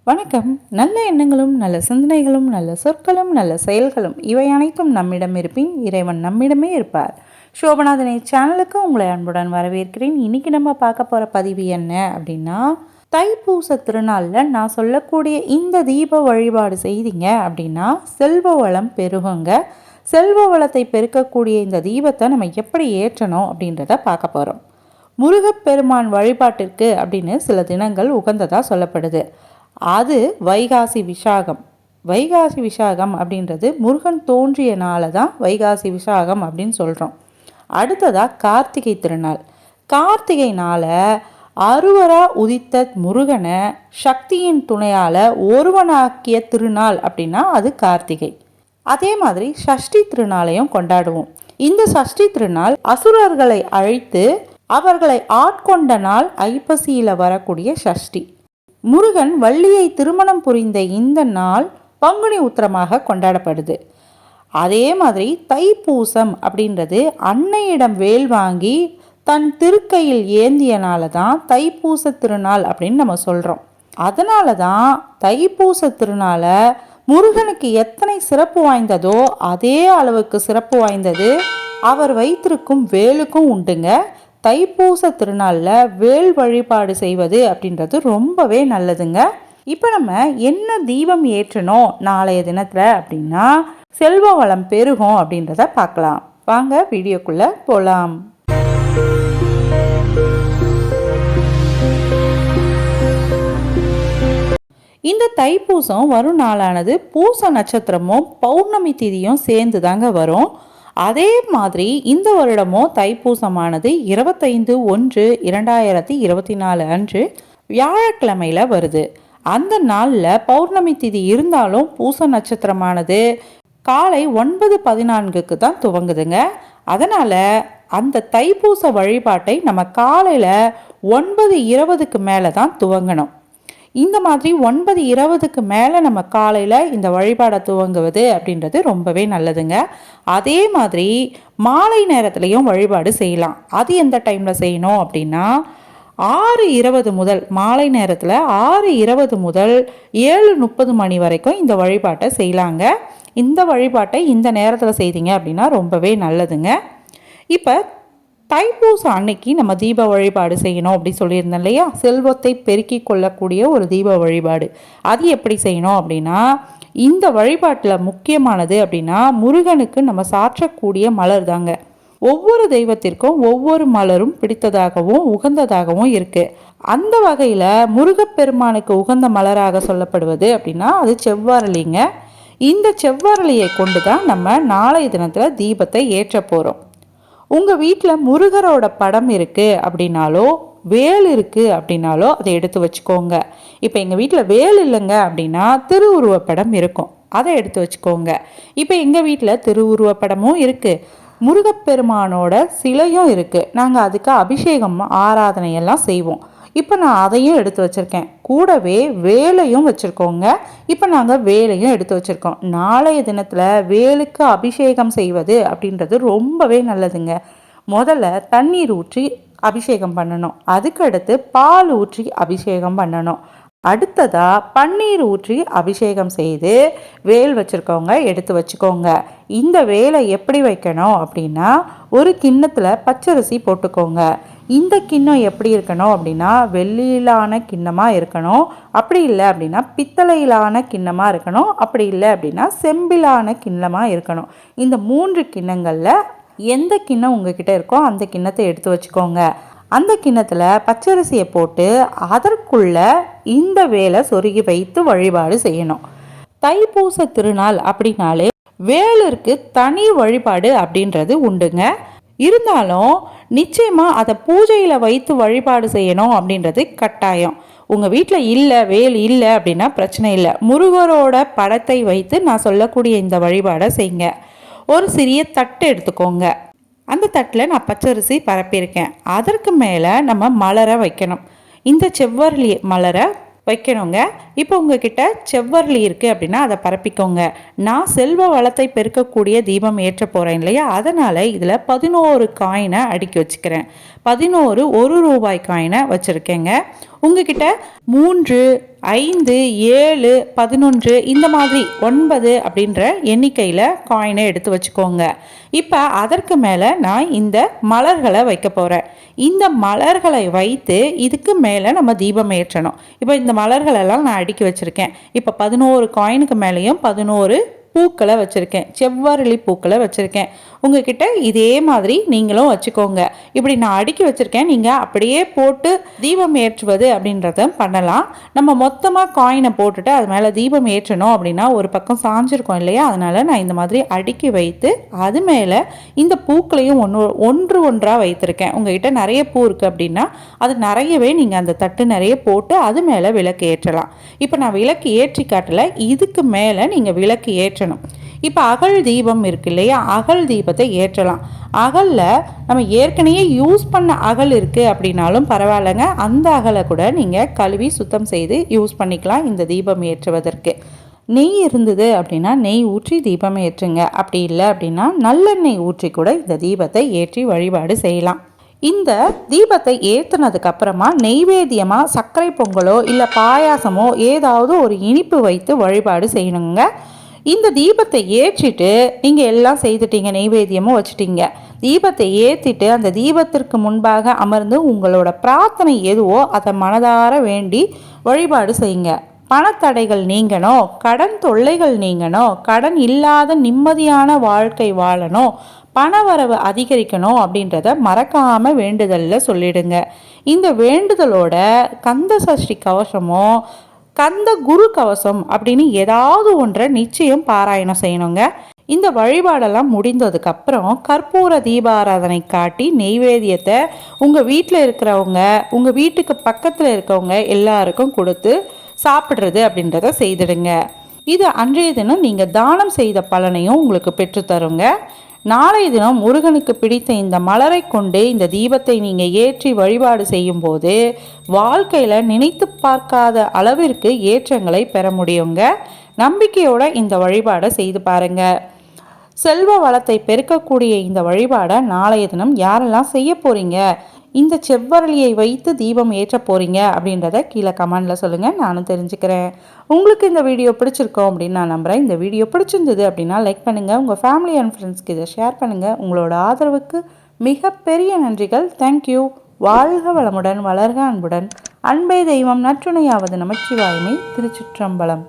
வணக்கம். நல்ல எண்ணங்களும் நல்ல சிந்தனைகளும் நல்ல சொற்களும் நல்ல செயல்களும் இவை அனைத்தும் நம்மிடம் இருப்பின் இறைவன் நம்மிடமே இருப்பார். சோபநாதனை சேனலுக்கு உங்களை அன்புடன் வரவேற்கிறேன். இன்னைக்கு நம்ம பார்க்க போகிற பதிவு என்ன அப்படின்னா, தைப்பூச திருநாளில் நான் சொல்லக்கூடிய இந்த தீப வழிபாடு செய்தீங்க அப்படின்னா செல்வ வளம் பெருகுங்க. செல்வ வளத்தை பெருக்கக்கூடிய இந்த தீபத்தை நம்ம எப்படி ஏற்றணும் அப்படின்றத பார்க்க போகிறோம். முருகப்பெருமான் வழிபாட்டிற்கு அப்படின்னு சில தினங்கள் உகந்ததாக சொல்லப்படுது. அது வைகாசி விசாகம். வைகாசி விசாகம் அப்படின்றது முருகன் தோன்றிய நாளை தான் வைகாசி விசாகம் அப்படின்னு சொல்கிறோம். அடுத்ததாக கார்த்திகை திருநாள். கார்த்திகை நாளை அறுவராக உதித்த முருகனை சக்தியின் துணையால் ஒருவனாக்கிய திருநாள் அப்படின்னா அது கார்த்திகை. அதே மாதிரி சஷ்டி திருநாளையும் கொண்டாடுவோம். இந்த சஷ்டி திருநாள் அசுரர்களை அழைத்து அவர்களை ஆட்கொண்ட நாள் ஐப்பசியில் வரக்கூடிய சஷ்டி. முருகன் வள்ளியை திருமணம் புரிந்த இந்த நாள் பங்குனி உத்திரமாக கொண்டாடப்படுது. அதே மாதிரி தைப்பூசம் அப்படின்றது அன்னையிடம் வேல் வாங்கி தன் திருக்கையில் ஏந்தியனால தான் தைப்பூச திருநாள் அப்படின்னு நம்ம சொல்கிறோம். அதனால தான் தைப்பூச திருநாளை முருகனுக்கு எத்தனை சிறப்பு வாய்ந்ததோ அதே அளவுக்கு சிறப்பு வாய்ந்தது அவர் வைத்திருக்கும் வேலுக்கும் உண்டுங்க. தைப்பூச திருநாளில் வேல் வழிபாடு செய்வது அப்படின்றது ரொம்பவே நல்லதுங்க. இப்போ நம்ம என்ன தீபம் ஏற்றணும் நாளைய தினத்தில் அப்படின்னா செல்வ வளம் பெருகும் அப்படின்றத பார்க்கலாம். வாங்க வீடியோக்குள்ளே போகலாம். இந்த தைப்பூசம் வரும் நாளானது பூச நட்சத்திரமும் பௌர்ணமி திதியும் சேர்ந்து தாங்க வரும். அதே மாதிரி இந்த வருடமும் தைப்பூசமானது 25/1/2024 அன்று வியாழக்கிழமையில் வருது. அந்த நாளில் பௌர்ணமி திதி இருந்தாலும் பூச நட்சத்திரமானது காலை 9:14க்கு தான் துவங்குதுங்க. அதனால் அந்த தைப்பூச வழிபாட்டை நம்ம காலையில் 9:20க்கு மேலே தான் துவங்கணும். இந்த மாதிரி 9:20க்கு மேலே நம்ம காலையில் இந்த வழிபாடை துவங்குவது அப்படின்றது ரொம்பவே நல்லதுங்க. அதே மாதிரி மாலை நேரத்துலையும் வழிபாடு செய்யலாம். அது எந்த டைமில் செய்யணும் அப்படின்னா 6:20 முதல் மாலை நேரத்தில் 6:20 முதல் 7:30 மணி வரைக்கும் இந்த வழிபாட்டை செய்யலாங்க. இந்த வழிபாட்டை இந்த நேரத்தில் செய்தீங்க அப்படின்னா ரொம்பவே நல்லதுங்க. இப்போ தைப்பூசம் அன்னைக்கு நம்ம தீப வழிபாடு செய்யணும் அப்படி சொல்லியிருந்தோம் இல்லையா, செல்வத்தை பெருக்கி கொள்ளக்கூடிய ஒரு தீப வழிபாடு. அது எப்படி செய்யணும் அப்படின்னா, இந்த வழிபாட்டில் முக்கியமானது அப்படின்னா முருகனுக்கு நம்ம சாற்றக்கூடிய மலர் தாங்க. ஒவ்வொரு தெய்வத்திற்கும் ஒவ்வொரு மலரும் பிடித்ததாகவும் உகந்ததாகவும் இருக்குது. அந்த வகையில் முருகப்பெருமானுக்கு உகந்த மலராக சொல்லப்படுவது அப்படின்னா அது செவ்வரளிங்க. இந்த செவ்வரளியை கொண்டு தான் நம்ம நாளைய தினத்தில் தீபத்தை ஏற்ற போகிறோம். உங்கள் வீட்டில் முருகரோட படம் இருக்குது அப்படின்னாலோ வேல் இருக்குது அப்படின்னாலோ அதை எடுத்து வச்சுக்கோங்க. இப்போ எங்கள் வீட்டில் வேல் இல்லைங்க அப்படின்னா திருவுருவப்படம் இருக்கும், அதை எடுத்து வச்சுக்கோங்க. இப்போ எங்கள் வீட்டில் திருவுருவப்படமும் இருக்குது, முருகப்பெருமானோட சிலையும் இருக்குது. நாங்கள் அதுக்கு அபிஷேகம் ஆராதனையெல்லாம் செய்வோம். இப்போ நான் அதையும் எடுத்து வச்சுருக்கேன், கூடவே வேலையும் வச்சுருக்கோங்க. இப்போ நாங்கள் வேலையும் எடுத்து வச்சுருக்கோம். நாளைய தினத்தில் வேலுக்கு அபிஷேகம் செய்வது அப்படின்றது ரொம்பவே நல்லதுங்க. முதல்ல தண்ணீர் ஊற்றி அபிஷேகம் பண்ணணும், அதுக்கடுத்து பால் ஊற்றி அபிஷேகம் பண்ணணும், அடுத்ததாக பன்னீர் ஊற்றி அபிஷேகம் செய்து வேல் வச்சுருக்கவங்க எடுத்து வச்சுக்கோங்க. இந்த வேலை எப்படி வைக்கணும் அப்படின்னா ஒரு கிண்ணத்தில் பச்சரிசி போட்டுக்கோங்க. இந்த கிண்ணம் எப்படி இருக்கணும் அப்படின்னா வெள்ளியிலான கிண்ணமாக இருக்கணும், அப்படி இல்லை அப்படின்னா பித்தளையிலான கிண்ணமாக இருக்கணும், அப்படி இல்லை அப்படின்னா செம்பிலான கிண்ணமாக இருக்கணும். இந்த 3 கிண்ணங்களில் எந்த கிண்ணம் உங்ககிட்ட இருக்கோ அந்த கிண்ணத்தை எடுத்து வச்சுக்கோங்க. அந்த கிண்ணத்தில் பச்சரிசியை போட்டு அதற்குள்ள இந்த வேலை சொருகி வைத்து வழிபாடு செய்யணும். தைப்பூச திருநாள் அப்படின்னாலே வேலருக்கு தனி வழிபாடு அப்படின்றது உண்டுங்க. இருந்தாலும் நிச்சயமாக அதை பூஜையில் வைத்து வழிபாடு செய்யணும் அப்படின்றது கட்டாயம். உங்கள் வீட்டில் இல்லை வேல் இல்லை அப்படின்னா பிரச்சனை இல்லை, முருகரோட படத்தை வைத்து நான் சொல்லக்கூடிய இந்த வழிபாடை செய்யுங்க. ஒரு சிறிய தட்டு எடுத்துக்கோங்க. அந்த தட்டில் நான் பச்சரிசி பரப்பியிருக்கேன். அதற்கு மேலே நம்ம மலரை வைக்கணும். இந்த செவ்வரளி மலரை வைக்கணுங்க. இப்போ உங்ககிட்ட செவ்வரளி இருக்குது அப்படின்னா அதை பரப்பிக்கோங்க. நான் செல்வ வளத்தை பெருக்கக்கூடிய தீபம் ஏற்ற போகிறேன் இல்லையா, அதனால் இதில் 11 காயினை அடுக்கி வச்சுக்கிறேன். 11 1 ரூபாய் காயினை வச்சுருக்கேங்க. உங்ககிட்ட 3, 5, 7, 11 இந்த மாதிரி 9 அப்படின்ற எண்ணிக்கையில் காயினை எடுத்து வச்சுக்கோங்க. இப்போ அதற்கு மேலே நான் இந்த மலர்களை வைக்க போகிறேன். இந்த மலர்களை வைத்து இதுக்கு மேலே நம்ம தீபம் ஏற்றணும். இப்போ இந்த மலர்களெல்லாம் நான் அடுக்கி வச்சுருக்கேன். இப்போ 11 காயினுக்கு மேலேயும் 11 பூக்களை வச்சுருக்கேன், செவ்வரளி பூக்களை வச்சுருக்கேன். உங்ககிட்ட இதே மாதிரி நீங்களும் வச்சுக்கோங்க. இப்படி நான் அடுக்கி வச்சுருக்கேன். நீங்கள் அப்படியே போட்டு தீபம் ஏற்றுவது அப்படின்றத பண்ணலாம். நம்ம மொத்தமாக காயினை போட்டுட்டு அது மேலே தீபம் ஏற்றணும் அப்படின்னா ஒரு பக்கம் சாஞ்சிருக்கோம் இல்லையா, அதனால் நான் இந்த மாதிரி அடுக்கி வைத்து அது மேலே இந்த பூக்களையும் ஒன்றாக வைத்திருக்கேன். உங்ககிட்ட நிறைய பூ இருக்குது அப்படின்னா அது நிறையவே நீங்கள் அந்த தட்டு நிறைய போட்டு அது மேலே விளக்கு ஏற்றலாம். இப்போ நான் விளக்கு ஏற்றி காட்டல, இதுக்கு மேலே நீங்கள் விளக்கு ஏற்றணும். இப்போ அகல் தீபம் இருக்கு இல்லையா, அகல் தீபத்தை ஏற்றலாம். அகலில் நம்ம ஏற்கனவே யூஸ் பண்ண அகல் இருக்குது அப்படின்னாலும் பரவாயில்லைங்க, அந்த அகலை கூட நீங்கள் கழுவி சுத்தம் செய்து யூஸ் பண்ணிக்கலாம் இந்த தீபம் ஏற்றுவதற்கு. நெய் இருந்தது அப்படின்னா நெய் ஊற்றி தீபம் ஏற்றுங்க. அப்படி இல்லை அப்படின்னா நல்லெண்ணெய் ஊற்றி கூட இந்த தீபத்தை ஏற்றி வழிபாடு செய்யலாம். இந்த தீபத்தை ஏற்றுனதுக்கு அப்புறமா நெய்வேத்தியமாக சர்க்கரை பொங்கலோ இல்லை பாயாசமோ ஏதாவது ஒரு இனிப்பு வைத்து வழிபாடு செய்யணுங்க. இந்த தீபத்தை ஏற்றிட்டு நீங்கள் எல்லாம் செய்துட்டீங்க, நெய்வேத்தியமும் வச்சுட்டீங்க. தீபத்தை ஏற்றிட்டு அந்த தீபத்திற்கு முன்பாக அமர்ந்து உங்களோட பிரார்த்தனை எதுவோ அதை மனதார வேண்டி வழிபாடு செய்யுங்க. பணத்தடைகள் நீங்கணும், கடன் தொல்லைகள் நீங்கணும், கடன் இல்லாத நிம்மதியான வாழ்க்கை வாழணும், பணவரவு அதிகரிக்கணும் அப்படின்றத மறக்காமல் வேண்டுதலில் சொல்லிடுங்க. இந்த வேண்டுதலோட கந்த சஷ்டி கவசமோ கந்த குரு கவசம் அப்படின்னு ஏதாவது ஒன்றை நிச்சயம் பாராயணம் செய்யணுங்க. இந்த வழிபாடெல்லாம் முடிந்ததுக்கப்புறம் கற்பூர தீபாராதனை காட்டி நெய்வேத்தியத்தை உங்கள் வீட்டில் இருக்கிறவங்க, உங்கள் வீட்டுக்கு பக்கத்தில் இருக்கவங்க எல்லாருக்கும் கொடுத்து சாப்பிட்றது அப்படின்றத செய்திடுங்க. இது அன்றைய தினம் நீங்கள் தானம் செய்த பலனையும் உங்களுக்கு பெற்றுத்தருங்க. நாளைய தினம் முருகனுக்கு பிடித்த இந்த மலரை கொண்டு இந்த தீபத்தை நீங்கள் ஏற்றி வழிபாடு செய்யும்போது வாழ்க்கையில் நினைத்து பார்க்காத அளவிற்கு ஏற்றங்களை பெற முடியுங்க. நம்பிக்கையோட இந்த வழிபாடை செய்து பாருங்க. செல்வ வளத்தை பெருக்கக்கூடிய இந்த வழிபாடை நாளைய தினம் யாரெல்லாம் செய்ய போறீங்க, இந்த செவ்வரளியை வைத்து தீபம் ஏற்ற போறீங்க அப்படின்றத கீழே கமெண்ட்ல சொல்லுங்கள், நானும் தெரிஞ்சுக்கிறேன். உங்களுக்கு இந்த வீடியோ பிடிச்சிருக்கோம் அப்படின்னு நான் நம்புகிறேன். இந்த வீடியோ பிடிச்சிருந்தது அப்படின்னா லைக் பண்ணுங்கள், உங்கள் ஃபேமிலி அண்ட் ஃப்ரெண்ட்ஸ்க்கு இதை ஷேர் பண்ணுங்கள். உங்களோட ஆதரவுக்கு மிகப்பெரிய நன்றிகள். தேங்க்யூ. வாழ்க வளமுடன், வளர்க அன்புடன். அன்பே தெய்வம், நற்றுணையாவது நமச்சிவாய்மை. திருச்சிற்றம்பலம்.